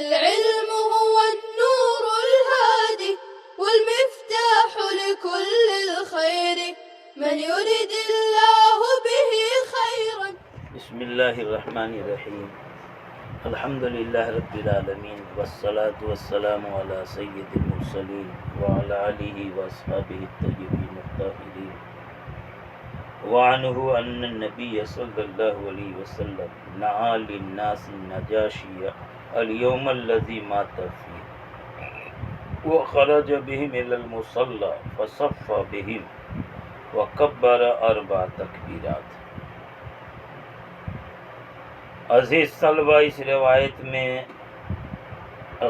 العلم هو النور الهادي والمفتاح لكل الخير من يرد الله به خيرا. بسم اللہ الرحمن الرحیم. الحمد للہ رب العالمین والصلاة والسلام علی سید المرسلین وعلی آلہ واصحابہ الطیبین الطاہرین. وعنہ ان النبی صلی اللہ علیہ وسلم نعى للناس النجاشی اليوم الذي مات فيه وخرج بهم الى المصلى فصف بهم وكبر 4 تکبیرات. عزیز طلبہ، اس روایت میں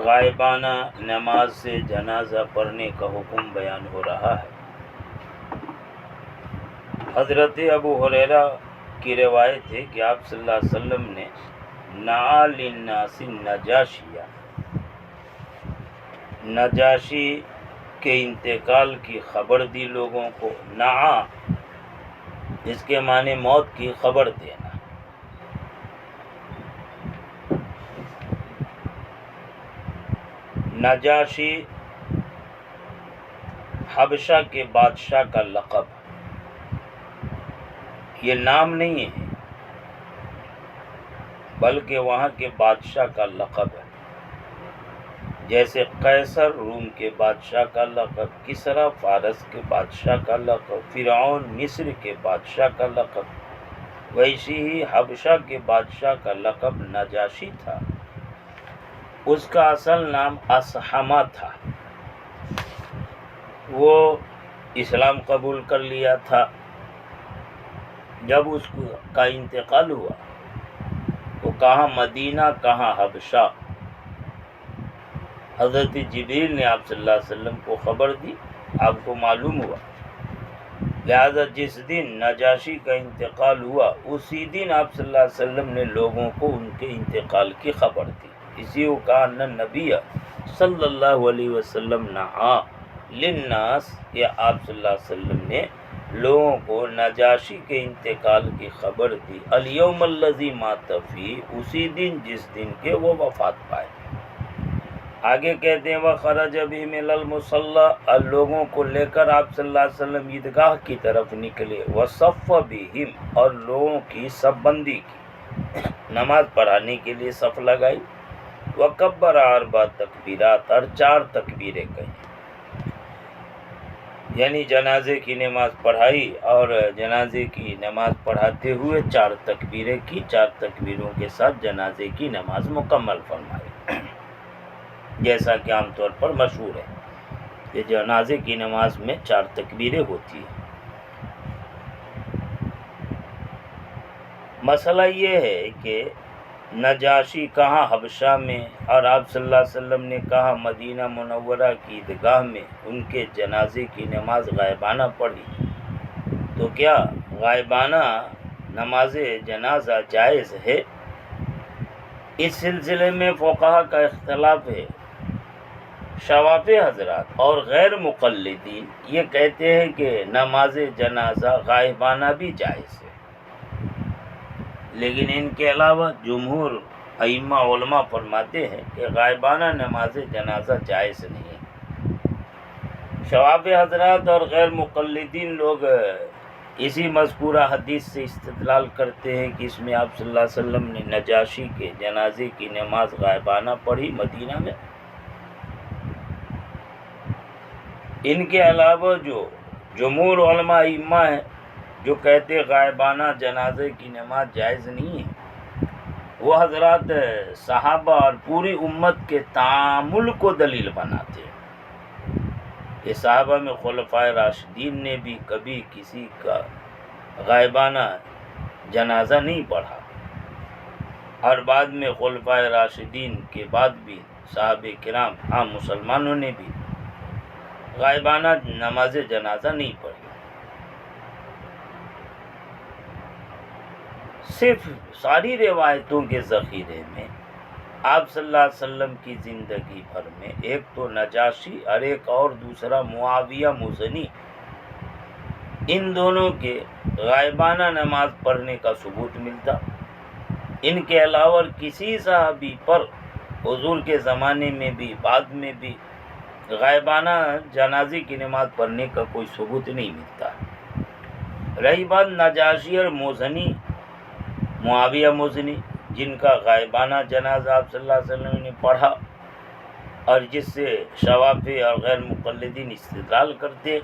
غائبانہ نماز سے جنازہ پڑھنے کا حکم بیان ہو رہا ہے. حضرت ابو ہریرہ کی روایت ہے کہ آپ صلی اللہ علیہ وسلم نے نعى للناس النجاشی، نجاشی کے انتقال کی خبر دی لوگوں کو. نعى اس کے معنی موت کی خبر دینا. نجاشی حبشہ کے بادشاہ کا لقب، یہ نام نہیں ہے بلکہ وہاں کے بادشاہ کا لقب ہے. جیسے قیصر روم کے بادشاہ کا لقب، کسریٰ فارس کے بادشاہ کا لقب، فرعون مصر کے بادشاہ کا لقب، ویسے ہی حبشہ کے بادشاہ کا لقب نجاشی تھا. اس کا اصل نام اصحمہ تھا. وہ اسلام قبول کر لیا تھا. جب اس کا انتقال ہوا تو کہاں مدینہ کہاں حبشہ. حضرت جبریل نے آپ صلی اللہ علیہ وسلم کو خبر دی، آپ کو معلوم ہوا. لہذا جس دن نجاشی کا انتقال ہوا اسی دن آپ صلی اللہ علیہ وسلم نے لوگوں کو ان کے انتقال کی خبر دی. اسی کو کہا ان نبی صلی اللہ علیہ وسلم نعى للناس، یا آپ صلی اللہ علیہ وسلم نے لوگوں کو نجاشی کے انتقال کی خبر دی. الیوم الذی مات فیہ، اسی دن جس دن کے وہ وفات پائے. آگے کہتے ہیں وخرج بہم الی المصلی، اور لوگوں کو لے کر آپ صلی اللہ علیہ وسلم عیدگاہ کی طرف نکلے. وصف بہم، اور لوگوں کی صف بندی کی، نماز پڑھانے کے لیے صف لگائی. وکبر 4 تکبیرات، اور 4 تکبیریں کہیں، یعنی جنازے کی نماز پڑھائی اور جنازے کی نماز پڑھاتے ہوئے 4 تکبیریں کی. 4 تکبیروں کے ساتھ جنازے کی نماز مکمل فرمائی. جیسا کہ عام طور پر مشہور ہے کہ جنازے کی نماز میں 4 تکبیریں ہوتی ہیں. مسئلہ یہ ہے کہ نجاشی کہاں حبشہ میں، اور آپ صلی اللہ علیہ وسلم نے کہا مدینہ منورہ کی عیدگاہ میں ان کے جنازے کی نماز غائبانہ پڑھی. تو کیا غائبانہ نماز جنازہ جائز ہے؟ اس سلسلے میں فقہا کا اختلاف ہے. شوافی حضرات اور غیر مقلدین یہ کہتے ہیں کہ نماز جنازہ غائبانہ بھی جائز ہے، لیکن ان کے علاوہ جمہور ائمہ علماء فرماتے ہیں کہ غائبانہ نماز جنازہ جائز نہیں ہے. شوافی حضرات اور غیر مقلدین لوگ اسی مذکورہ حدیث سے استدلال کرتے ہیں کہ اس میں آپ صلی اللہ علیہ وسلم نے نجاشی کے جنازے کی نماز غائبانہ پڑھی مدینہ میں. ان کے علاوہ جو جمہور علماء ائمہ ہیں جو کہتے غائبانہ جنازے کی نماز جائز نہیں ہے، وہ حضرات صحابہ اور پوری امت کے تعامل کو دلیل بناتے ہیں کہ صحابہ میں خلفائے راشدین نے بھی کبھی کسی کا غائبانہ جنازہ نہیں پڑھا، اور بعد میں خلفائے راشدین کے بعد بھی صحابہ کرام عام مسلمانوں نے بھی غائبانہ نماز جنازہ نہیں پڑھی. صرف ساری روایتوں کے ذخیرے میں آپ صلی اللہ علیہ وسلم کی زندگی بھر میں ایک تو نجاشی اور ایک اور دوسرا معاویہ مزنی، ان دونوں کے غائبانہ نماز پڑھنے کا ثبوت ملتا. ان کے علاوہ کسی صحابی پر حضور کے زمانے میں بھی بعد میں بھی غائبانہ جنازے کی نماز پڑھنے کا کوئی ثبوت نہیں ملتا۔ رہی بات نجاشی اور موزنی، معاویہ موزنی، جن کا غائبانہ جنازہ آپ صلی اللہ علیہ وسلم نے پڑھا اور جس سے شوافی اور غیر مقلدین استدلال کرتے،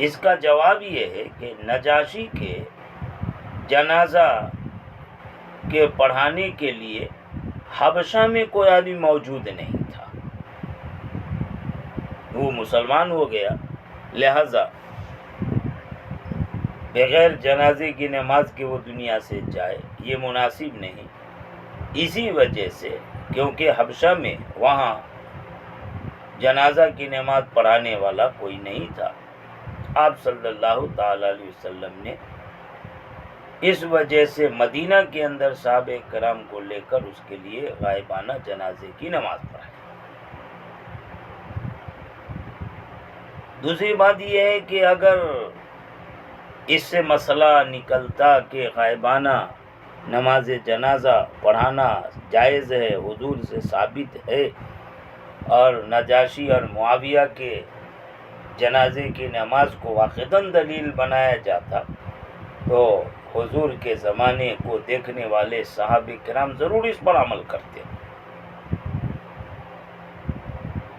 اس کا جواب یہ ہے کہ نجاشی کے جنازہ کے پڑھانے کے لیے حبشہ میں کوئی آدمی موجود نہیں تھا، وہ مسلمان ہو گیا، لہذا بغیر جنازے کی نماز کے وہ دنیا سے جائے یہ مناسب نہیں۔ اسی وجہ سے کیونکہ حبشہ میں وہاں جنازہ کی نماز پڑھانے والا کوئی نہیں تھا، آپ صلی اللہ تعالی علیہ وسلم نے اس وجہ سے مدینہ کے اندر صحابہ کرام کو لے کر اس کے لیے غائبانہ جنازے کی نماز پڑھائی۔ دوسری بات یہ ہے کہ اگر اس سے مسئلہ نکلتا کہ غائبانہ نماز جنازہ پڑھانا جائز ہے، حضور سے ثابت ہے، اور نجاشی اور معاویہ کے جنازے کی نماز کو واقعتاً دلیل بنایا جاتا تو حضور کے زمانے کو دیکھنے والے صحابہ کرام ضرور اس پر عمل کرتے،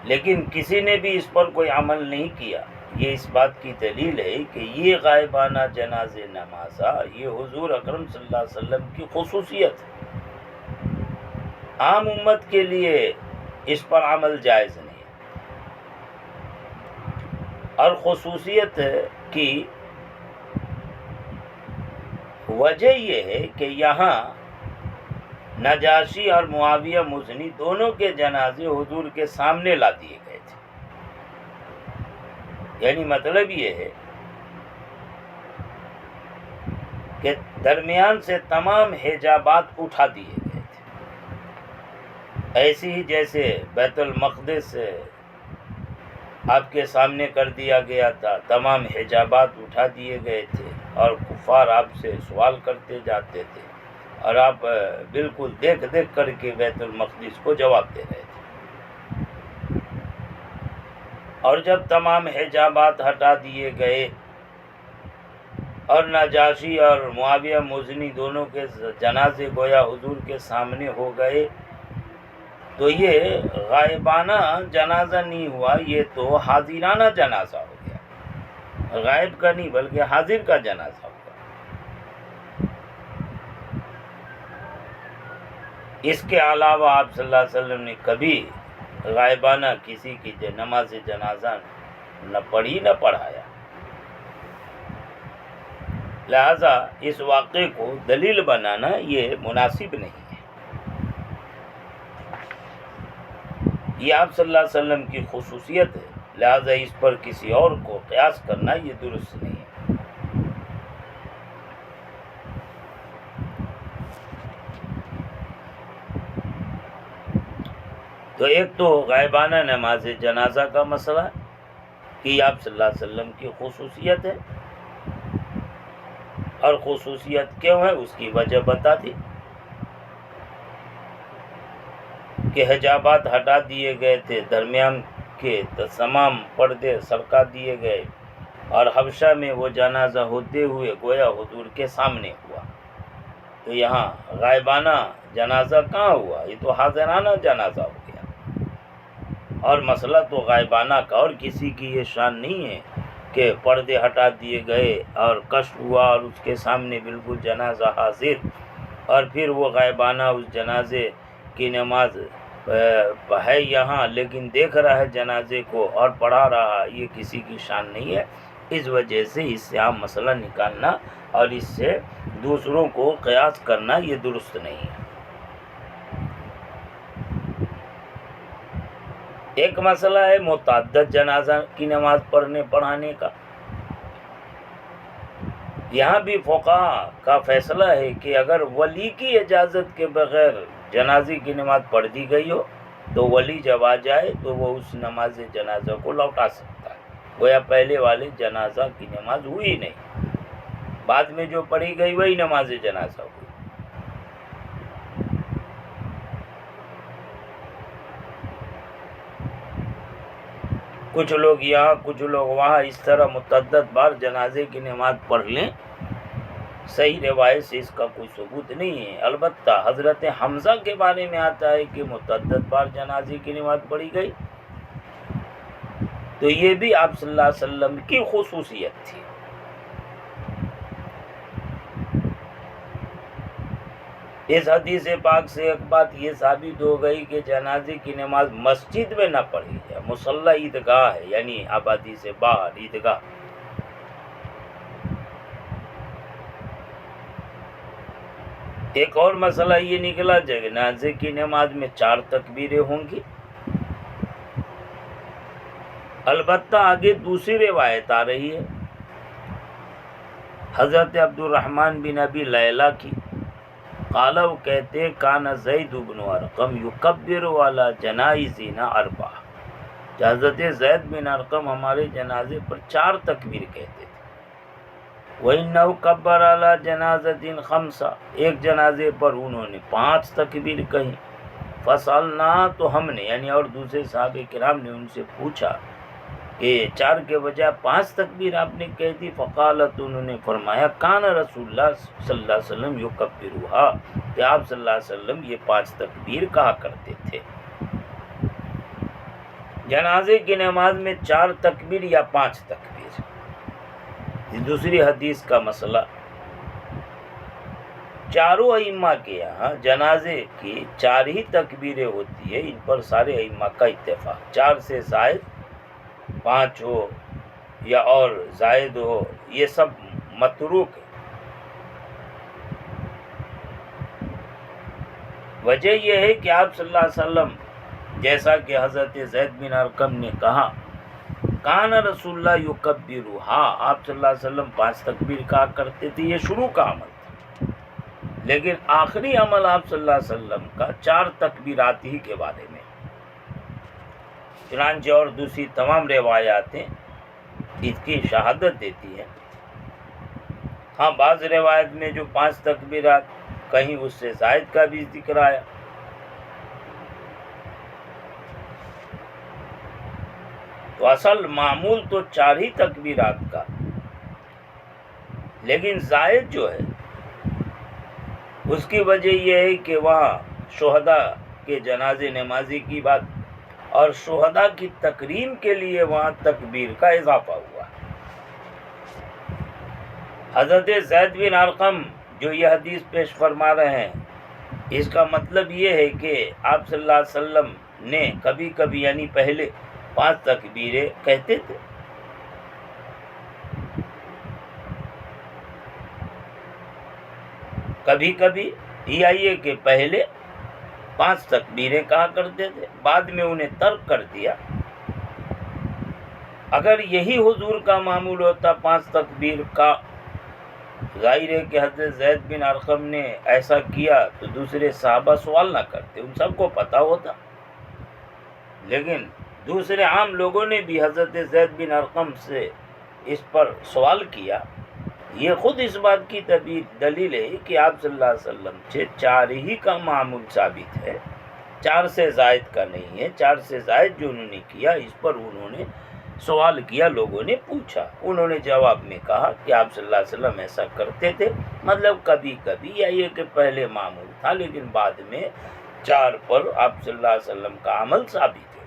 لیکن کسی نے بھی اس پر کوئی عمل نہیں کیا۔ یہ اس بات کی دلیل ہے کہ یہ غائبانہ جناز نمازہ یہ حضور اکرم صلی اللہ علیہ وسلم کی خصوصیت ہے، عام امت کے لیے اس پر عمل جائز نہیں ہے، اور خصوصیت کی وجہ یہ ہے کہ یہاں نجاشی اور معاویہ مزنی دونوں کے جنازے حضور کے سامنے لا دیے گئے تھے، یعنی مطلب یہ ہے کہ درمیان سے تمام حجابات اٹھا دیے گئے تھے، ایسی ہی جیسے بیت المقدس آپ کے سامنے کر دیا گیا تھا، تمام حجابات اٹھا دیے گئے تھے اور کفار آپ سے سوال کرتے جاتے تھے اور آپ بالکل دیکھ دیکھ کر کے بیت المقدس کو جواب دے رہے تھے، اور جب تمام حجابات ہٹا دیے گئے اور نجاشی اور معاویہ مزنی دونوں کے جنازے گویا حضور کے سامنے ہو گئے تو یہ غائبانہ جنازہ نہیں ہوا، یہ تو حاضرانہ جنازہ ہو گیا، غائب کا نہیں بلکہ حاضر کا جنازہ ہوگا۔ اس کے علاوہ آپ صلی اللہ علیہ وسلم نے کبھی غائبانہ کسی کی نماز جنازہ نہ پڑھی نہ پڑھایا، لہذا اس واقعے کو دلیل بنانا یہ مناسب نہیں ہے۔ یہ آپ صلی اللہ علیہ وسلم کی خصوصیت ہے، لہذا اس پر کسی اور کو قیاس کرنا یہ درست نہیں ہے۔ تو ایک تو غائبانہ نماز جنازہ کا مسئلہ کہ یہ آپ صلی اللہ علیہ وسلم کی خصوصیت ہے، اور خصوصیت کیوں ہے اس کی وجہ بتا دی کہ حجابات ہٹا دیے گئے تھے، درمیان کے تمام پردے سرکا دیے گئے، اور حبشہ میں وہ جنازہ ہوتے ہوئے گویا حضور کے سامنے ہوا، تو یہاں غائبانہ جنازہ کہاں ہوا، یہ تو حاضرانہ جنازہ ہو گیا، اور مسئلہ تو غائبانہ کا، اور کسی کی یہ شان نہیں ہے کہ پردے ہٹا دیے گئے اور کشف ہوا اور اس کے سامنے بالکل جنازہ حاضر، اور پھر وہ غائبانہ اس جنازے کی نماز ہے یہاں لیکن دیکھ رہا ہے جنازے کو اور پڑھا رہا، یہ کسی کی شان نہیں ہے۔ اس وجہ سے اس سے عام مسئلہ نکالنا اور اس سے دوسروں کو قیاس کرنا یہ درست نہیں ہے۔ ایک مسئلہ ہے متعدد جنازہ کی نماز پڑھانے کا، یہاں بھی فقہا کا فیصلہ ہے کہ اگر ولی کی اجازت کے بغیر جنازے کی نماز پڑھ دی گئی ہو تو ولی جب آ جائے تو وہ اس نماز جنازہ کو لوٹا سکتا ہے، گویا پہلے والے جنازہ کی نماز ہوئی نہیں، بعد میں جو پڑھی گئی وہی نماز جنازہ ہوئی۔ کچھ لوگ یہاں کچھ لوگ وہاں، اس طرح متعدد بار جنازے کی نماز پڑھ لیں، صحیح روایت سے اس کا کوئی ثبوت نہیں ہے۔ البتہ حضرت حمزہ کے بارے میں آتا ہے کہ متعدد بار جنازے کی نماز پڑھی گئی، تو یہ بھی آپ صلی اللہ علیہ وسلم کی خصوصیت تھی۔ اس حدیث پاک سے ایک بات یہ ثابت ہو گئی کہ جنازے کی نماز مسجد میں نہ پڑھی جائے، مصلی عیدگاہ ہے، یعنی آبادی سے باہر عیدگاہ۔ ایک اور مسئلہ یہ نکلا، جنازے کی نماز میں 4 تکبیریں ہوں گی۔ البتہ آگے دوسری روایت آ رہی ہے حضرت عبد الرحمن بن ابی لیلہ کی، قال وہ کہتے کان زید بن ارقم یکبر علی جنائزنا 4، کہ حضرت زید بن ارقم ہمارے جنازے پر 4 تکبیر کہتے تھے۔ وَإِنَّهُ كَبَّرَ عَلَى جَنَازَةٍ 5، ایک جنازے پر انہوں نے 5 تکبیر کہیں۔ فَسَأَلْنَا، تو ہم نے یعنی اور دوسرے صحابہ کرام نے ان سے پوچھا کہ 4 کے بجائے 5 تکبیر آپ نے کہہ دی۔ فقالت، انہوں نے فرمایا کان رسول اللہ صلی اللہ علیہ وسلم یکبرھا، کہ آپ صلی اللہ علیہ وسلم یہ 5 تکبیر کہا کرتے تھے۔ جنازے کی نماز میں 4 تکبیر یا 5 تکبیر، دوسری حدیث کا مسئلہ۔ چاروں ائمہ کے یہاں جنازے کی 4 ہی تکبیریں ہوتی ہے، ان پر سارے ائمہ کا اتفاق۔ 4 سے زائد 5 ہو یا اور زائد ہو، یہ سب متروک ہے۔ وجہ یہ ہے کہ آپ صلی اللہ علیہ وسلم، جیسا کہ حضرت زید بن ارقم نے کہا، کان رسول اللہ یکبرھا، آپ صلی اللہ علیہ وسلم 5 تکبیر کہا کرتے تھے، یہ شروع کا عمل تھا۔ لیکن آخری عمل آپ صلی اللہ علیہ وسلم کا 4 تکبیرات ہی کے بارے میں، چنانچہ اور دوسری تمام روایاتیں اس کی شہادت دیتی ہیں۔ ہاں، بعض روایت میں جو 5 تکبیرات کہیں اس سے زائد کا بھی ذکر آیا۔ تو اصل معمول تو 4 ہی تکبیرات کا، لیکن زائد جو ہے اس کی وجہ یہ ہے کہ وہاں شہداء کے جنازے نمازی کی بات اور شہداء کی تکریم کے لیے وہاں تکبیر کا اضافہ ہوا۔ حضرت زید بن ارقم جو یہ حدیث پیش فرما رہے ہیں، اس کا مطلب یہ ہے کہ آپ صلی اللہ علیہ وسلم نے کبھی کبھی یعنی پہلے 5 تکبیریں کہتے تھے، کبھی کبھی یہ کہ پہلے 5 تکبیریں کہا کرتے تھے، بعد میں انہیں ترک کر دیا۔ اگر یہی حضور کا معمول ہوتا 5 تکبیر کا، ظاہر ہے کہ حضرت زید بن ارقم نے ایسا کیا تو دوسرے صحابہ سوال نہ کرتے، ان سب کو پتہ ہوتا۔ لیکن دوسرے عام لوگوں نے بھی حضرت زید بن ارقم سے اس پر سوال کیا۔ یہ خود اس بات کی دلیل ہے کہ آپ صلی اللہ علیہ وسلم سے 4 ہی کا معمول ثابت ہے، 4 سے زائد کا نہیں ہے۔ 4 سے زائد جو انہوں نے کیا، اس پر انہوں نے سوال کیا، لوگوں نے پوچھا، انہوں نے جواب میں کہا کہ آپ صلی اللہ علیہ وسلم ایسا کرتے تھے، مطلب کبھی کبھی، یا یہ کہ پہلے معمول تھا لیکن بعد میں 4 پر آپ صلی اللہ علیہ وسلم کا عمل ثابت ہے۔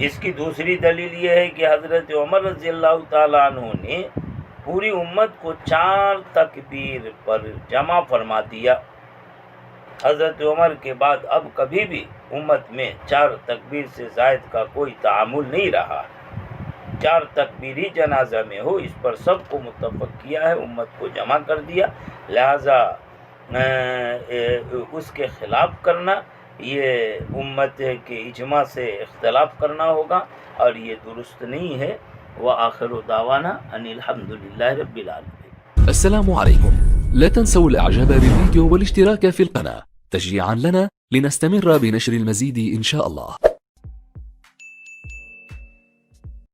اس کی دوسری دلیل یہ ہے کہ حضرت عمر رضی اللہ تعالیٰ عنہ نے پوری امت کو 4 تکبیر پر جمع فرما دیا۔ حضرت عمر کے بعد اب کبھی بھی امت میں 4 تکبیر سے زائد کا کوئی تعامل نہیں رہا۔ 4 تکبیر ہی جنازہ میں ہو، اس پر سب کو متفق کیا ہے، امت کو جمع کر دیا، لہذا اس کے خلاف کرنا یہ امت کے اجماع سے اختلاف کرنا ہوگا اور یہ درست نہیں ہے۔ وآخر دعوانا ان الحمد لله رب العالمين۔ السلام عليكم، لا تنسوا الاعجاب بالفيديو والاشتراك في القناة تشجيعا لنا لنستمر بنشر المزيد إن شاء الله.